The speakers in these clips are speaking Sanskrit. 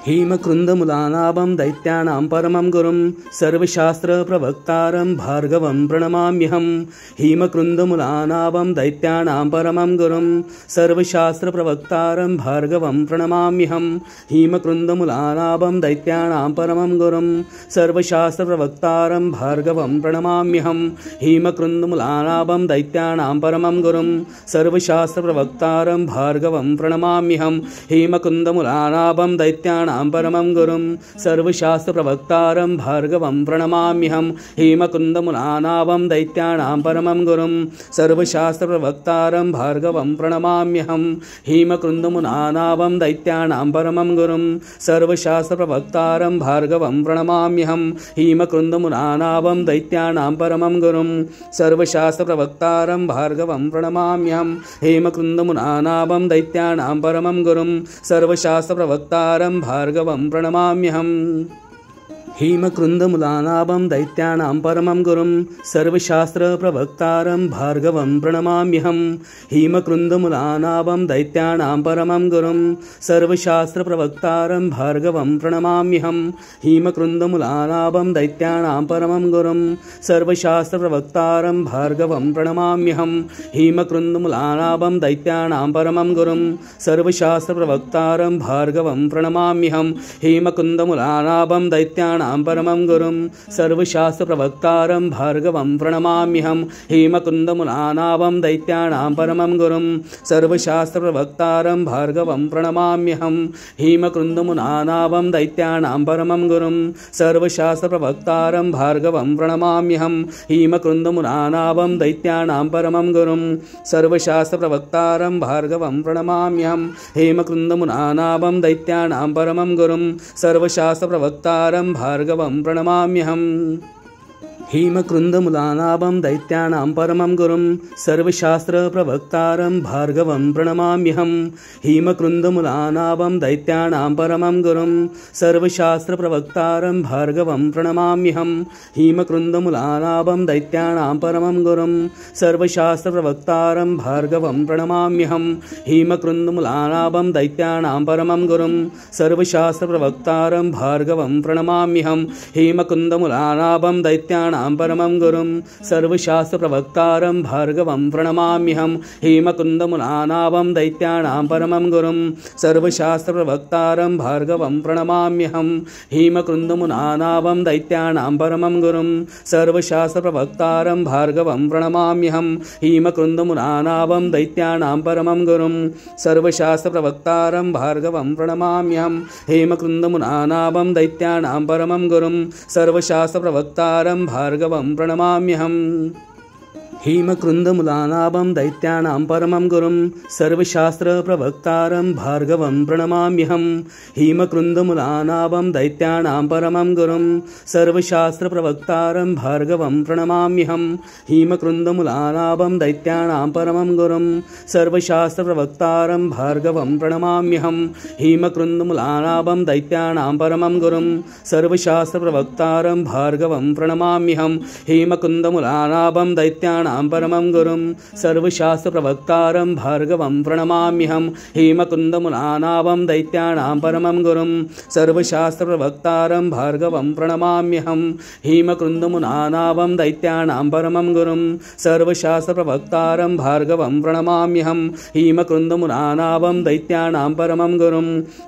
हेमकृन्दमुलानाभं दैत्यानां परमं गुरुं सर्वशास्त्रप्रवक्तारं भार्गवं प्रणमाम्यहम्। हेमकृन्दमुलानाभं दैत्यानां परमं गुरुं सर्वशास्त्रप्रवक्तारं भार्गवं प्रणमाम्यहम्। हेमकृन्दमुलानाभं दैत्यानां परमं गुरुं सर्वशास्त्रप्रवक्तारं भार्गवं प्रणमाम्यहम्। हेमकृन्दमुलानाभं दैत्यानां परमं गुरुं सर्वशास्त्रप्रवक्तारं भार्गवं प्रणमाम्यहम्। हेमकृन्दमुलानाभं दैत्यानां परमं गुरुं सर्वशास्त्रप्रवक्तारं भार्गवं प्रणमाम्यहम्। हेमकृन्दमुलानाभं दैत्यानां परमं गुरुं सर्वशास्त्रप्रवक्तारं भार्गवं प्रणमाम्यहम्। हेमकृन्दमुलानाभं दैत्यानां परमं गुरुं सर्वशास्त्रप्रवक्तारं भार्गवं प्रणमाम्यहम्। हेमकृन्दमुलानाभं दैत्यानां परमं गुरुं सर्वशास्त्रप्रवक्तारं भार्गवं प्रणमाम्यहम्। हेमकृन्दमुलानाभं दैत्यानां परमं गुरुं सर्वशास्त्रप्रवक्तारं भार्गवं प्रणमाम्यहम्। हेमकृन्दमुलानाभं दैत्यानां परमं गुरुं सर्वशास्त्रप्रवक्तारं भार्गवं प्रणमाम्यहम्। हेमकृन्दमुलानाभं दैत्यानां परमं गुरुं सर्वशास्त्रप्रवक्तारं भार्गवं प्रणमाम्यहम्। हेमकृन्दमुलानाभं दैत्यानां परमं गुरुं सर्वशास्त्रप्रवक्तारं भार्गवं प्रणमाम्यहम्। हेमकृन्दमुलानाभं दैत्यानां परमं गुरुं सर्वशास्त्रप्रवक्तारं भार्गवं प्रणमाम्यहम्। हेमकृन्दमुलानाभं दैत्यानां परमं गुरुं सर्वशास्त्रप्रवक्तारं भार्गवं प्रणमाम्यहम्। हेमकृन्दमुलानाभं दैत्यानां परमं गुरुं सर्वशास्त्रप्रवक्तारं भार्गवं प्रणमाम्यहम्। हेमकृन्दमुलानाभं दैत्यानां परमं गुरुं सर्वशास्त्रप्रवक्तारं भार्गवं प्रणमाम्यहम्। हेमकृन्दमुलानाभं दैत्यानां परमं गुरुं सर्वशास्त्रप्रवक्तारं भार्गवं प्रणमाम्यहम्। हेमकृन्दमुलानाभं दैत्यानां परमं गुरुं सर्वशास्त्रप्रवक्तारं भार्गवं प्रणमाम्यहम्। हेमकृन्दमुलानाभं दैत्यानां परमं गुरुं सर्वशास्त्रप्रवक्तारं भार्गवं प्रणमाम्यहम्। हेमकृन्दमुलानाभं दैत्यानां परमं गुरुं सर्वशास्त्रप्रवक्तारं भार्गवं प्रणमाम्यहम्। हेमकृन्दमुलानाभं दैत्यानां परमं गुरुं सर्वशास्त्रप्रवक्तारं भार्गवं प्रणमाम्यहम्। हेमकृन्दमुलानाभं दैत्यानां परमं गुरुं सर्वशास्त्रप्रवक्तारं भार्गवं प्रणमाम्यहम्। हेमकृन्दमुलानाभं दैत्यानां परमं गुरुं सर्वशास्त्रप्रवक्तारं भार्गवं प्रणमाम्यहम्। हेमकृन्दमुलानाभं दैत्यानां परमं गुरुं सर्वशास्त्रप्रवक्तारं भार्गवं प्रणमाम्यहम्। हेमकृन्दमुलानाभं दैत्यानां परमं गुरुं सर्वशास्त्रप्रवक्तारं भार्गवं प्रणमाम्यहम्। हेमकृन्दमुलानाभं दैत्यानां परमं गुरुं सर्वशास्त्रप्रवक्तारं भार्गवं प्रणमाम्यहम्। हेमकृन्दमुलानाभं दैत्यानां परमं गुरुं सर्वशास्त्रप्रवक्तारं भार्गवं प्रणमाम्यहम्। हेमकृन्दमुलानाभं दैत्यानां परमं गुरुं सर्वशास्त्रप्रवक्तारं भार्गवं प्रणमाम्यहम्। हेमकृन्दमुलानाभं दैत्यानां परमं गुरुं सर्वशास्त्रप्रवक्तारं भार्गवं प्रणमाम्यहम्। हेमकृन्दमुलानाभं दैत्यानां परमं गुरुं सर्वशास्त्रप्रवक्तारं भार्गवं प्रणमाम्यहम्। हेमकृन्दमुलानाभं दैत्यानां परमं गुरुं सर्वशास्त्रप्रवक्तारं भार्गवं प्रणमाम्यहम्। हेमकृन्दमुलानाभं दैत्यानां परमं गुरुं सर्वशास्त्रप्रवक्तारं भार्गवं प्रणमाम्यहम्। हेमकृन्दमुलानाभं दैत्यानां परमं गुरुं सर्वशास्त्रप्रवक्तारं भार्गवं प्रणमाम्यहम्। हेमकृन्दमुलानाभं दैत्यानां परमं गुरुं सर्वशास्त्रप्रवक्तारं भार्गवं प्रणमाम्यहम्। हेमकृन्दमुलानाभं दैत्यानां परमं गुरुं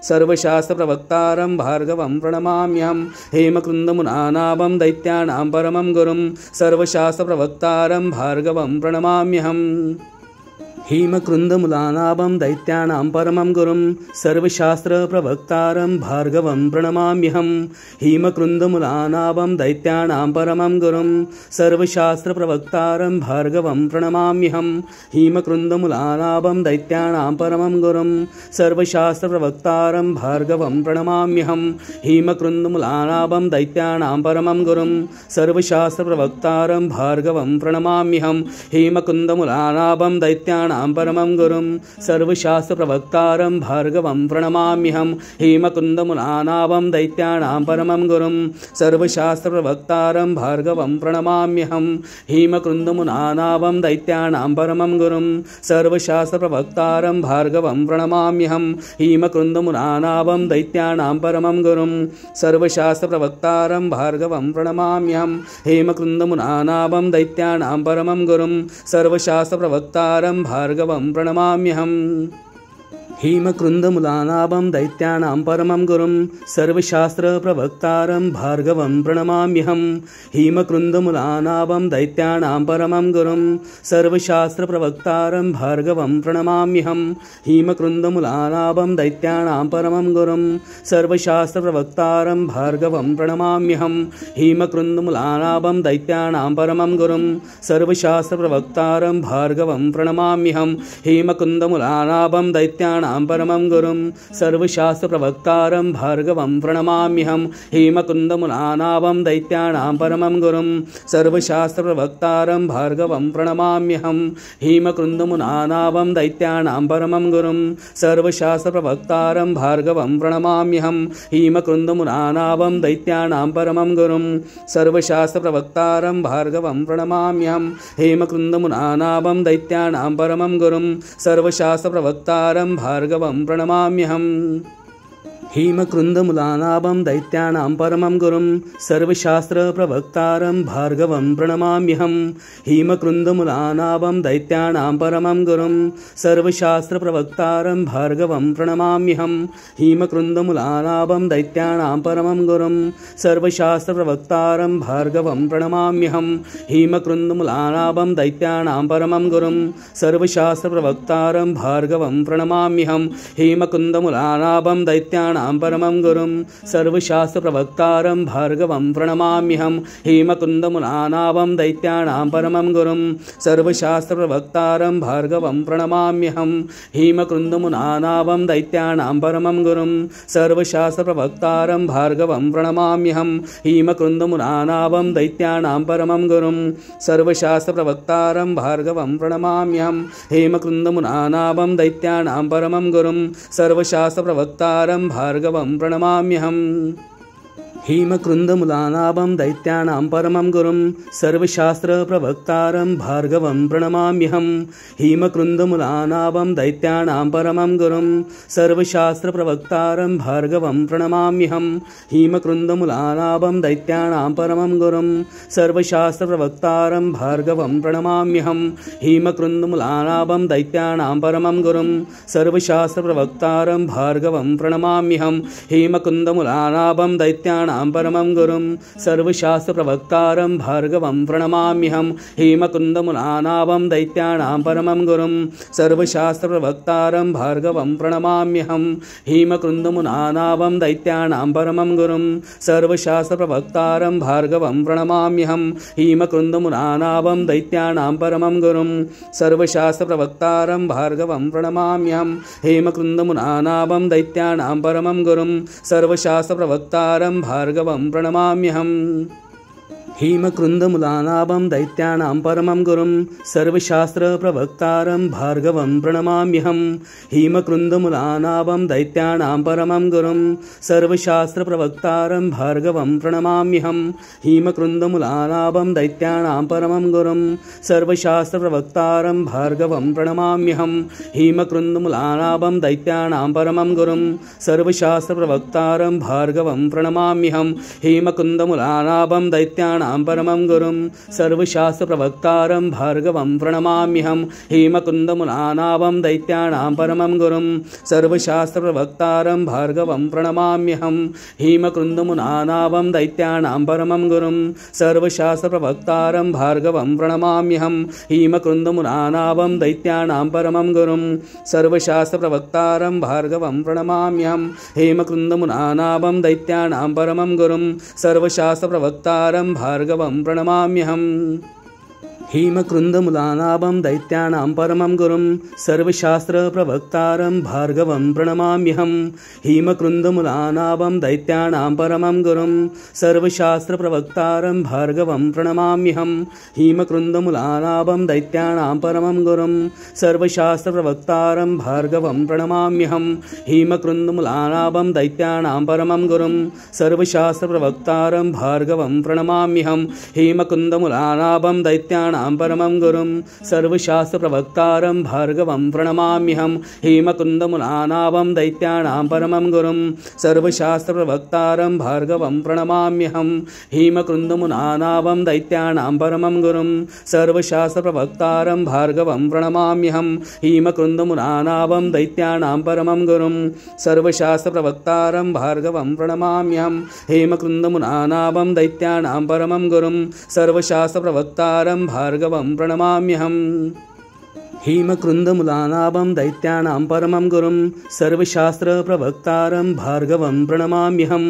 सर्वशास्त्रप्रवक्तारं भार्गवं प्रणमाम्यहम्। हेमकृन्दमुलानाभं दैत्यानां परमं गुरुं सर्वशास्त्रप्रवक्तारं भार्गवं प्रणमाम्यहम्। हेमकृन्दमुलानाभं दैत्यानां परमं गुरुं सर्वशास्त्रप्रवक्तारं भार्गवं प्रणमाम्यहम्। हेमकृन्दमुलानाभं दैत्यानां परमं गुरुं सर्वशास्त्रप्रवक्तारं भार्गवं प्रणमाम्यहम्। हेमकृन्दमुलानाभं दैत्यानां परमं गुरुं सर्वशास्त्रप्रवक्तारं भार्गवं प्रणमाम्यहम्। हेमकृन्दमुलानाभं दैत्यानां परमं गुरुं सर्वशास्त्रप्रवक्तारं भार्गवं प्रणमाम्यहम्। हेमकृन्दमुलानाभं दैत्यानां दैत्यानां परमं गुरुं सर्वशास्त्रप्रवक्तारं भार्गवं प्रणमाम्यहं हेमकुन्दमुलानाभं दैत्यानां परमं गुरुं सर्वशास्त्रप्रवक्तारं भार्गवं प्रणमाम्यहं हेमकुन्दमुलानाभं दैत्यानां परमं गुरुं सर्वशास्त्रप्रवक्तारं भार्गवं प्रणमाम्यहं हेमकुन्दमुलानाभं दैत्यानां परमं गुरुं सर्वशास्त्रप्रवक्तारं भार्गवं प्रणमाम्यहं हेमकुन्दमुलानाभं दैत्यानां परमं गुरुं सर्वशास्त्रप्रवक्तारं भार्गवं प्रणमाम्यहम् हेमकृन्दमुलानाभं दैत्यानां परमं गुरुं सर्वशास्त्रप्रवक्तारं भार्गवं प्रणमाम्यहं हेमकृन्दमुलानाभं दैत्यानां परमं गुरुं सर्वशास्त्रप्रवक्तारं भार्गवं प्रणमाम्यहं हेमकृन्दमुलानाभं दैत्यानां परमं गुरुं सर्वशास्त्रप्रवक्तारं भार्गवं प्रणमाम्यहं हेमकृन्दमुलानाभं दैत्यानां परमं गुरुं सर्वशास्त्रप्रवक्तारं भार्गवं प्रणमाम्यहं हेमकुन्दमुलानाभं दैत्यानां परमं गुरुं सर्वशास्त्रप्रवक्तारं भार्गवं प्रणमाम्यहं हेमकुन्दमुलानाभं दैत्यानां परमं गुरुं सर्वशास्त्रप्रवक्तारं भार्गवं प्रणमाम्यहं हेमकुन्दमुलानाभं दैत्यानां परमं गुरुं सर्वशास्त्रप्रवक्तारं भार्गवं प्रणमाम्यहं हेमकुन्दमुलानाभं दैत्यानां परमं गुरुं सर्वशास्त्रप्रवक्तारं भार्गवं प्रणमाम्यहं हेमकुन्दमुलानाभं दैत्यानां परमं गुरुं सर्वशास्त्रप्रवक्तारं भार्गवं प्रणमाम्यहम् हेमकृन्दमुलानाभं दैत्यानां परमं गुरुं सर्वशास्त्रप्रवक्तारं भार्गवं प्रणमाम्यहं हेमकृन्दमुलानाभं दैत्यानां परमं गुरुं सर्वशास्त्रप्रवक्तारं भार्गवं प्रणमाम्यहं हेमकृन्दमुलानाभं दैत्यानां परमं गुरुं सर्वशास्त्रप्रवक्तारं भार्गवं प्रणमाम्यहं हेमकृन्दमुलानाभं दैत्यानां परमं गुरुं सर्वशास्त्रप्रवक्तारं भार्गवं प्रणमाम्यहं हेमकुन्दमुलानाभं दैत्यानां परमं गुरुं सर्वशास्त्रप्रवक्तारं भार्गवं प्रणमाम्यहं हेमकुन्दमुलानाभं दैत्यानां परमं गुरुं सर्वशास्त्रप्रवक्तारं भार्गवं प्रणमाम्यहं हेमकुन्दमुलानाभं दैत्यानां परमं गुरुं सर्वशास्त्रप्रवक्तारं भार्गवं प्रणमाम्यहं हेमकुन्दमुलानाभं दैत्यानां परमं गुरुं सर्वशास्त्रप्रवक्तारं भार्गवं प्रणमाम्यहं हेमकुन्दमुलानाभं दैत्यानां परमं गुरुं सर्वशास्त्रप्रवक्तारं भार्गवं प्रणमाम्यहम् हेमकृन्दमुलानाभं दैत्यानां परमं गुरुं सर्वशास्त्रप्रवक्तारं भार्गवं प्रणमाम्यहं हेमकृन्दमुलानाभं दैत्यानां परमं गुरुं सर्वशास्त्रप्रवक्तारं भार्गवं प्रणमाम्यहं हेमकृन्दमुलानाभं दैत्यानां परमं गुरुं सर्वशास्त्रप्रवक्तारं भार्गवं प्रणमाम्यहं हेमकृन्दमुलानाभं दैत्यानां परमं गुरुं सर्वशास्त्रप्रवक्तारं भार्गवं प्रणमाम्यहं हेमकुन्दमुलानाभं दैत्यानां परमं गुरुं सर्वशास्त्रप्रवक्तारं भार्गवं प्रणमाम्यहं हेमकुन्दमुलानाभं दैत्यानां परमं गुरुं सर्वशास्त्रप्रवक्तारं भार्गवं प्रणमाम्यहं हेमकुन्दमुलानाभं दैत्यानां परमं गुरुं सर्वशास्त्रप्रवक्तारं भार्गवं प्रणमाम्यहं हेमकुन्दमुलानाभं दैत्यानां परमं गुरुं सर्वशास्त्रप्रवक्तारं भार्गवं प्रणमाम्यहं हेमकुन्दमुलानाभं दैत्यानां परमं गुरुं सर्वशास्त्रप्रवक्तारं भार्गवं प्रणमाम्यहम् हेमकृन्दमुलानाभं दैत्यानां परमं गुरुं सर्वशास्त्रप्रवक्तारं भार्गवं प्रणमाम्यहं हेमकृन्दमुलानाभं दैत्यानां परमं गुरुं सर्वशास्त्रप्रवक्तारं भार्गवं प्रणमाम्यहं हेमकृन्दमुलानाभं दैत्यानां परमं गुरुं सर्वशास्त्रप्रवक्तारं भार्गवं प्रणमाम्यहं हेमकृन्दमुलानाभं दैत्यानां परमं गुरुं सर्वशास्त्रप्रवक्तारं भार्गवं प्रणमाम्यहं हेमकुन्दमुलानाभं दैत्यानां परमं गुरुं सर्वशास्त्रप्रवक्तारं भार्गवं प्रणमाम्यहं हेमकुन्दमुलानाभं दैत्यानां परमं गुरुं सर्वशास्त्रप्रवक्तारं भार्गवं प्रणमाम्यहं हेमकुन्दमुलानाभं दैत्यानां परमं गुरुं सर्वशास्त्रप्रवक्तारं भार्गवं प्रणमाम्यहं हेमकुन्दमुलानाभं दैत्यानां परमं गुरुं सर्वशास्त्रप्रवक्तारं भार्गवं प्रणमाम्यहं हेमकुन्दमुलानाभं दैत्यानां परमं गुरुं सर्वशास्त्रप्रवक्तारं भार्गवं प्रणमाम्यहम् हेमकृन्दमुलानाभं दैत्यानां परमं गुरुं सर्वशास्त्रप्रवक्तारं भार्गवं प्रणमाम्यहम् हेमकृन्दमुलानाभं दैत्यानां परमं गुरुं सर्वशास्त्रप्रवक्तारं भार्गवं प्रणमाम्यहम् हेमकृन्दमुलानाभं दैत्यानां परमं गुरुं सर्वशास्त्रप्रवक्तारं भार्गवं प्रणमाम्यहम् हेमकृन्दमुलानाभं दैत्यानां परमं गुरुं सर्वशास्त्रप्रवक्तारं भार्गवं प्रणमाम्यहम् हेमकृन्दमुलानाभं दैत्यानां परमं गुरुं सर्वशास्त्रप्रवक्तारं भार्गवं प्रणमाम्यहम् हेमकृन्दमुलानाभं दैत्यानां परमं गुरुं सर्वशास्त्रप्रवक्तारं भार्गवं प्रणमाम्यहम् हेमकृन्दमुलानाभं दैत्यानां परमं गुरुं सर्वशास्त्रप्रवक्तारं भार्गवं प्रणमाम्यहम् हेमकृन्दमुलानाभं दैत्यानां परमं गुरुं सर्वशास्त्रप्रवक्तारं भार्गवं प्रणमाम्यहम् हेमकृन्दमुलानाभं दैत्यानां परमं गुरुं सर्वशास्त्रप्रवक्तारं भार्गवं प्रणमाम्यहम् हेमकृन्दमुलानाभं दैत्यानां परमं गुरुं सर्वशास्त्रप्रवक्तारं भार्गवं प्रणमाम्यहम्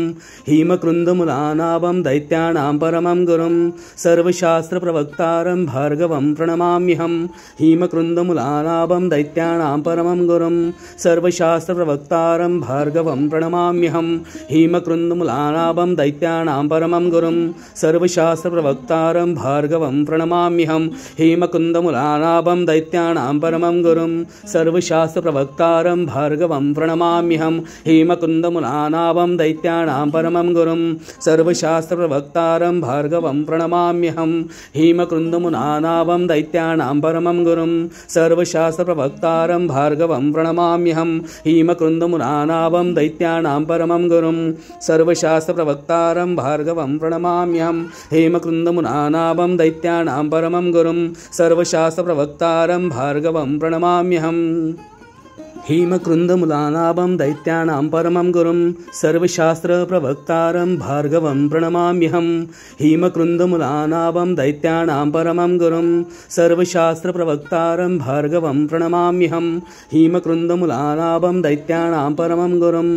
हेमकृन्दमुलानाभं दैत्यानां परमं गुरुं सर्वशास्त्रप्रवक्तारं भार्गवं प्रणमाम्यहम् हेमकृन्दमुलानाभं दैत्यानां परमं गुरुं सर्वशास्त्रप्रवक्तारं भार्गवं प्रणमाम्यहम् हेमकृन्दमुलानाभं दैत्यानां परमं गुरुं सर्वशास्त्रप्रवक्तारं भार्गवं प्रणमाम्यहम् हेमकृन्दमुलानाभं दैत्यानां परमं गुरुं सर्वशास्त्रप्रवक्तारं भार्गवं प्रणमाम्यहम् हेमकृन्दमुलानाभं दैत्यानां परमं गुरुं सर्वशास्त्रप्रवक्तारं भार्गवं प्रणमाम्यहम् हेमकृन्दमुलानाभं दैत्यानां परमं गुरुं सर्वशास्त्रप्रवक्तारं भार्गवं प्रणमाम्यहम् हेमकृन्दमुलानाभं दैत्यानां परमं गुरुं सर्वशास्त्रप्रवक्तारं भार्गवं प्रणमाम्यहम् हेमकृन्दमुलानाभं दैत्यानां परमं गुरुं सर्वशास्त्रप्रवक्तारं भार्गवं प्रणमाम्यहम् हेमकृन्दमुलानाभं दैत्यानां परमं गुरुं सर्वशास्त्रप्रवक्तारं भार्गवं प्रणमाम्यहम् हेमकृन्दमुलानाभं दैत्यानां परमं गुरुं सर्वशास्त्रप्रवक्तारं भार्गवं प्रणमाम्यहम् हेमकृन्दमुलानाभं दैत्यानां परमं गुरुं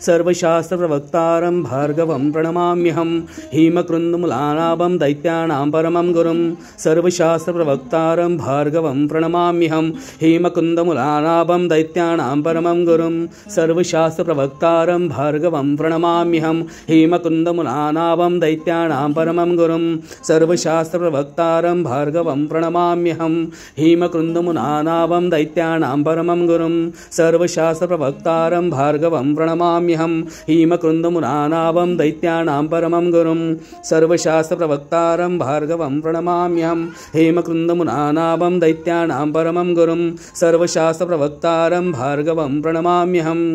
सर्वशास्त्रप्रवक्तारं भार्गवं प्रणमाम्यहम् हेमकृन्दमुलानाभं दैत्यानां परमं गुरुं सर्वशास्त्रप्रवक्तारं भार्गवं प्रणमाम्यहम् हेमकृन्दमुलानाभं दैत्यानां परमं गुरुं सर्वशास्त्रप्रवक्तारं भार्गवं प्रणमाम्यहम् हेमकृन्दमुलानाभं दैत्यानां परमं गुरुं सर्वशास्त्रप्रवक्तारं भार्गवं प्रणमाम्यहम् हेमकृन्दमुलानाभं दैत्यानां परमं गुरुं सर्वशास्त्रप्रवक्तारं भार्गवं प्रणमाम्यहम् हेमकृन्दमुलानाभं दैत्यानां परमं गुरुं सर्वशास्त्रप्रवक्तारं भार्गवं प्रणमाम्यहम् हेमकृन्दमुलानाभं दैत्यानां परमं गुरुं सर्वशास्त्रप्रवक्तारं भार्गवं प्रणमाम्यहम्।